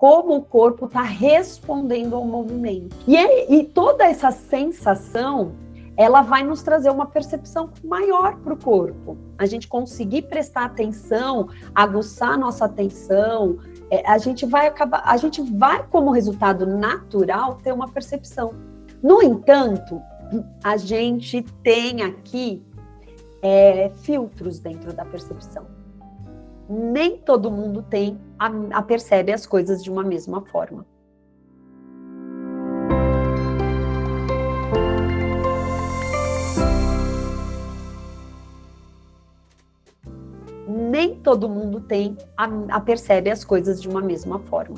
como o corpo está respondendo ao movimento. E toda essa sensação, ela vai nos trazer uma percepção maior para o corpo. A gente conseguir prestar atenção, aguçar nossa atenção, a gente vai, como resultado natural, ter uma percepção. No entanto, a gente tem aqui filtros dentro da percepção. Nem todo mundo percebe as coisas de uma mesma forma. Nem todo mundo percebe as coisas de uma mesma forma.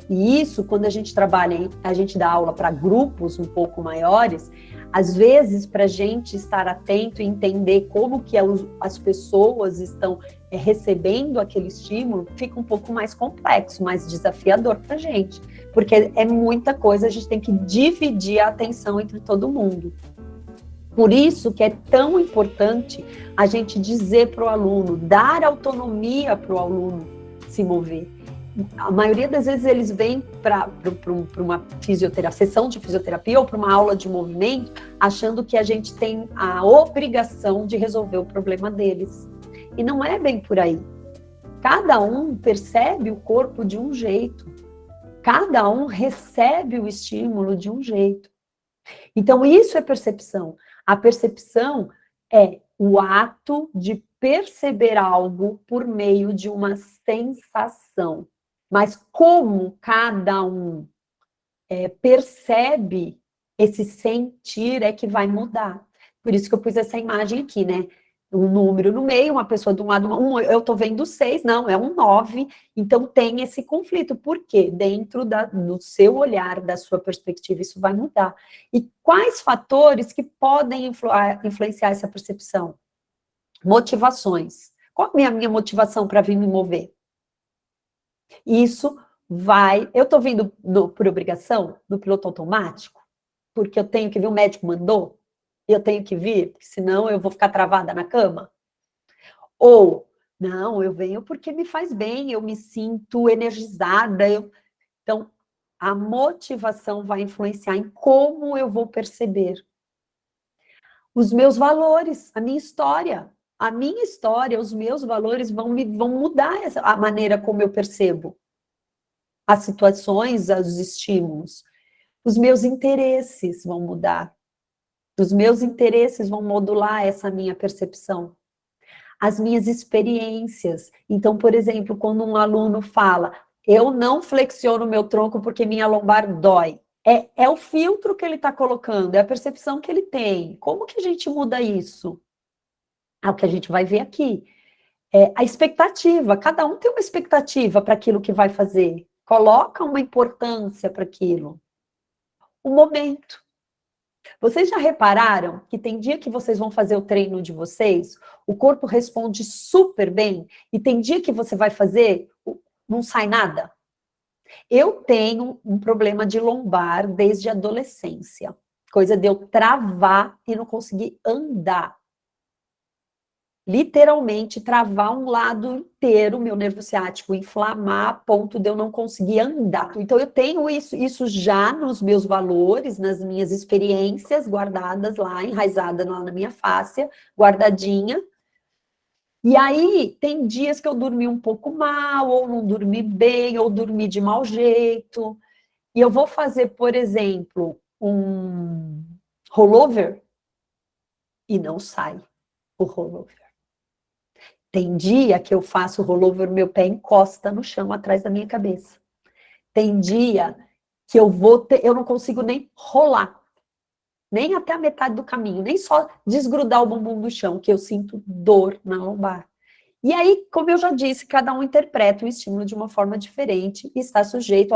E isso, quando a gente trabalha, a gente dá aula para grupos um pouco maiores, às vezes, para a gente estar atento e entender como que as pessoas estão recebendo aquele estímulo, fica um pouco mais complexo, mais desafiador para a gente, porque é muita coisa, a gente tem que dividir a atenção entre todo mundo. Por isso que é tão importante a gente dizer para o aluno, dar autonomia para o aluno se mover. A maioria das vezes eles vêm para uma sessão de fisioterapia ou para uma aula de movimento, achando que a gente tem a obrigação de resolver o problema deles. E não é bem por aí. Cada um percebe o corpo de um jeito. Cada um recebe o estímulo de um jeito. Então, isso é percepção. A percepção é o ato de perceber algo por meio de uma sensação. Mas como cada um percebe esse sentir é que vai mudar. Por isso que eu pus essa imagem aqui, né? Um número no meio, uma pessoa de um lado, eu tô vendo 6, não, é um 9. Então tem esse conflito. Por quê? Dentro do seu olhar, da sua perspectiva, isso vai mudar. E quais fatores que podem influenciar essa percepção? Motivações. Qual é a minha motivação para vir me mover? Isso eu estou vindo por obrigação, no piloto automático, porque eu tenho que vir, o médico mandou, e eu tenho que vir, porque senão eu vou ficar travada na cama? Ou, não, eu venho porque me faz bem, eu me sinto energizada. Então, a motivação vai influenciar em como eu vou perceber. Os meus valores, a minha história. A minha história, os meus valores vão mudar a maneira como eu percebo as situações, os estímulos. Os meus interesses vão mudar. Os meus interesses vão modular essa minha percepção. As minhas experiências. Então, por exemplo, quando um aluno fala, eu não flexiono meu tronco porque minha lombar dói. É o filtro que ele está colocando, é a percepção que ele tem. Como que a gente muda isso? É o que a gente vai ver aqui. A expectativa, cada um tem uma expectativa para aquilo que vai fazer. Coloca uma importância para aquilo. O momento. Vocês já repararam que tem dia que vocês vão fazer o treino de vocês, o corpo responde super bem, e tem dia que você vai fazer, não sai nada? Eu tenho um problema de lombar desde a adolescência. Coisa de eu travar e não conseguir andar. Literalmente travar um lado inteiro, meu nervo ciático inflamar a ponto de eu não conseguir andar. Então eu tenho isso já nos meus valores, nas minhas experiências guardadas lá, enraizada lá na minha fáscia, guardadinha. E aí tem dias que eu dormi um pouco mal, ou não dormi bem, ou dormi de mau jeito. E eu vou fazer, por exemplo, um rollover e não sai o rollover. Tem dia que eu faço o rollover, meu pé encosta no chão atrás da minha cabeça. Tem dia que eu não consigo nem rolar, nem até a metade do caminho, nem só desgrudar o bumbum do chão, que eu sinto dor na lombar. E aí, como eu já disse, cada um interpreta o estímulo de uma forma diferente e está sujeito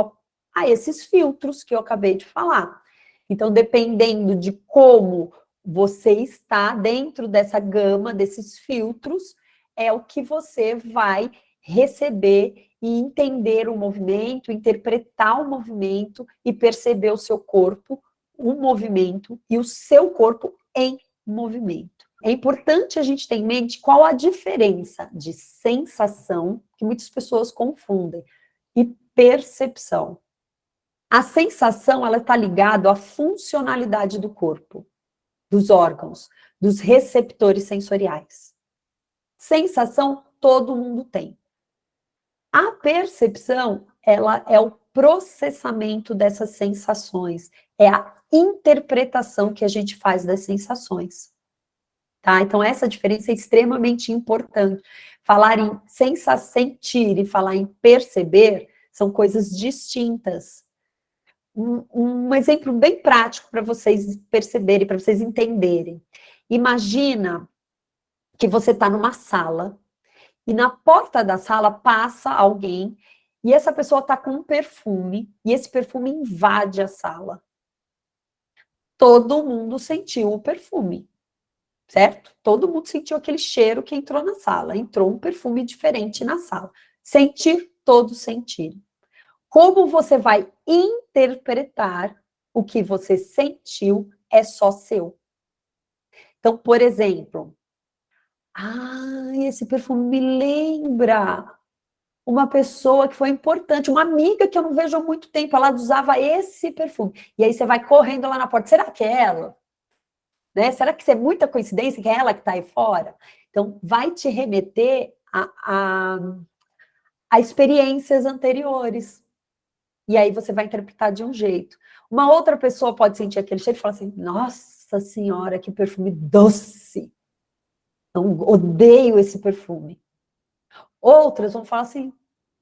a esses filtros que eu acabei de falar. Então, dependendo de como você está dentro dessa gama, desses filtros, é o que você vai receber e entender o movimento, interpretar o movimento e perceber o seu corpo, o movimento e o seu corpo em movimento. É importante a gente ter em mente qual a diferença de sensação, que muitas pessoas confundem, e percepção. A sensação, ela está ligada à funcionalidade do corpo, dos órgãos, dos receptores sensoriais. Sensação, todo mundo tem. A percepção, ela é o processamento dessas sensações, é a interpretação que a gente faz das sensações. Tá? Então, essa diferença é extremamente importante. Falar em sentir e falar em perceber são coisas distintas. Um exemplo bem prático para vocês perceberem, para vocês entenderem. Imagina que você está numa sala e na porta da sala passa alguém e essa pessoa está com um perfume e esse perfume invade a sala. Todo mundo sentiu o perfume, certo? Todo mundo sentiu aquele cheiro que entrou na sala. Entrou um perfume diferente na sala. Sentir, todos sentiram. Como você vai interpretar o que você sentiu é só seu. Então, por exemplo, esse perfume me lembra uma pessoa que foi importante, uma amiga que eu não vejo há muito tempo, ela usava esse perfume. E aí você vai correndo lá na porta, será que é ela? Né? Será que isso é muita coincidência que é ela que está aí fora? Então, vai te remeter a experiências anteriores. E aí você vai interpretar de um jeito. Uma outra pessoa pode sentir aquele cheiro e falar assim, nossa senhora, que perfume doce. Não, odeio esse perfume. Outras vão falar assim,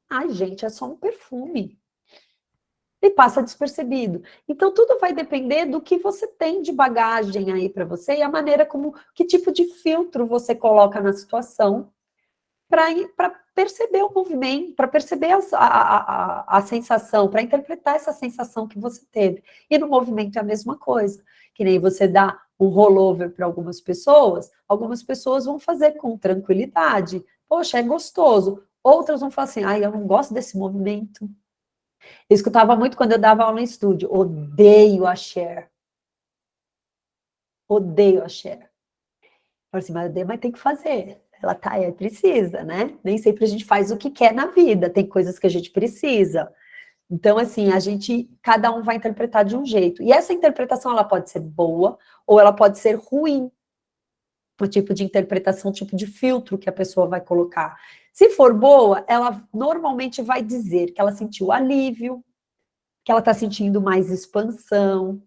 ai gente, é só um perfume. E passa despercebido. Então, tudo vai depender do que você tem de bagagem aí para você e a maneira como, que tipo de filtro você coloca na situação para perceber o movimento, para perceber a sensação, para interpretar essa sensação que você teve. E no movimento é a mesma coisa. Que nem você dá um rollover para algumas pessoas vão fazer com tranquilidade. Poxa, é gostoso. Outras vão falar assim, ai, eu não gosto desse movimento. Eu escutava muito quando eu dava aula em estúdio. Odeio a Cher. Odeio a Cher. Eu falei assim, mas odeio, mas tem que fazer. Ela precisa, né? Nem sempre a gente faz o que quer na vida. Tem coisas que a gente precisa. Então, assim, cada um vai interpretar de um jeito. E essa interpretação, ela pode ser boa ou ela pode ser ruim. O tipo de interpretação, o tipo de filtro que a pessoa vai colocar. Se for boa, ela normalmente vai dizer que ela sentiu alívio, que ela está sentindo mais expansão,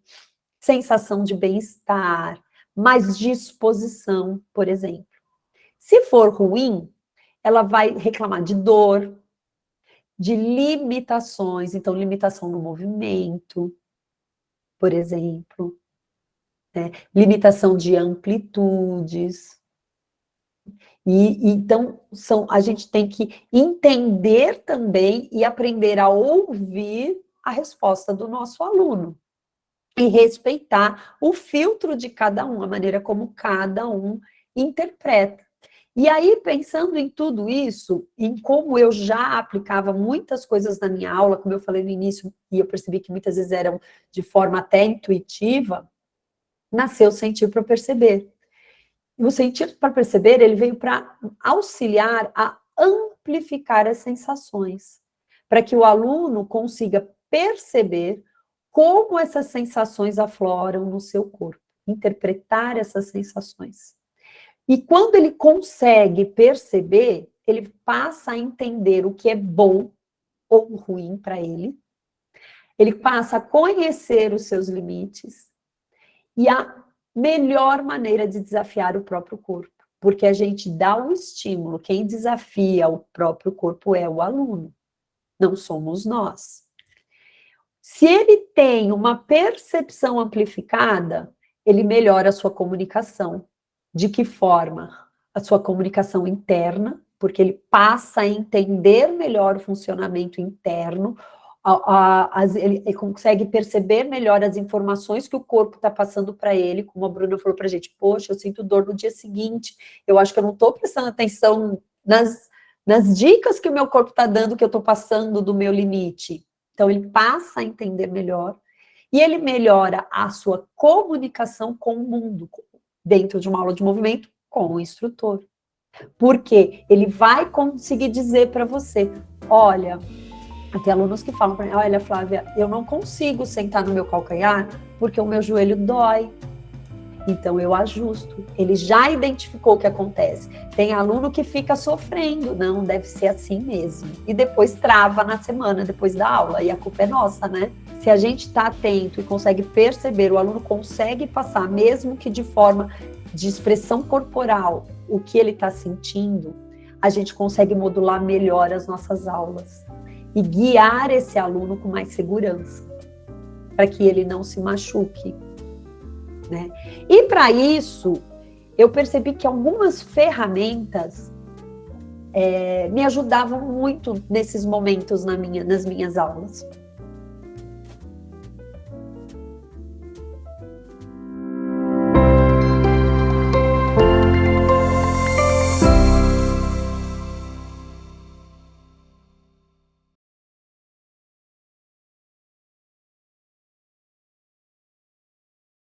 sensação de bem-estar, mais disposição, por exemplo. Se for ruim, ela vai reclamar de dor, de limitações, então limitação no movimento, por exemplo, né? Limitação de amplitudes. E então a gente tem que entender também e aprender a ouvir a resposta do nosso aluno e respeitar o filtro de cada um, a maneira como cada um interpreta. E aí, pensando em tudo isso, em como eu já aplicava muitas coisas na minha aula, como eu falei no início, e eu percebi que muitas vezes eram de forma até intuitiva, nasceu o Sentir para Perceber. E o Sentir para Perceber, ele veio para auxiliar a amplificar as sensações, para que o aluno consiga perceber como essas sensações afloram no seu corpo, interpretar essas sensações. E quando ele consegue perceber, ele passa a entender o que é bom ou ruim para ele, ele passa a conhecer os seus limites e a melhor maneira de desafiar o próprio corpo, porque a gente dá o estímulo, quem desafia o próprio corpo é o aluno, não somos nós. Se ele tem uma percepção amplificada, ele melhora a sua comunicação. De que forma? A sua comunicação interna, porque ele passa a entender melhor o funcionamento interno, ele consegue perceber melhor as informações que o corpo está passando para ele, como a Bruna falou para a gente, poxa, eu sinto dor no dia seguinte, eu acho que eu não estou prestando atenção nas dicas que o meu corpo está dando, que eu estou passando do meu limite. Então, ele passa a entender melhor e ele melhora a sua comunicação com o mundo, dentro de uma aula de movimento, com o instrutor. Porque ele vai conseguir dizer para você, olha, Tem alunos que falam para mim, olha, Flávia, eu não consigo sentar no meu calcanhar porque o meu joelho dói. Então eu ajusto. Ele já identificou o que acontece. Tem aluno que fica sofrendo, não, deve ser assim mesmo. E depois trava na semana, depois da aula, e a culpa é nossa, né? Se a gente está atento e consegue perceber, o aluno consegue passar, mesmo que de forma de expressão corporal, o que ele está sentindo, a gente consegue modular melhor as nossas aulas e guiar esse aluno com mais segurança, para que ele não se machuque, né? E para isso, eu percebi que algumas ferramentas me ajudavam muito nesses momentos nas minhas aulas.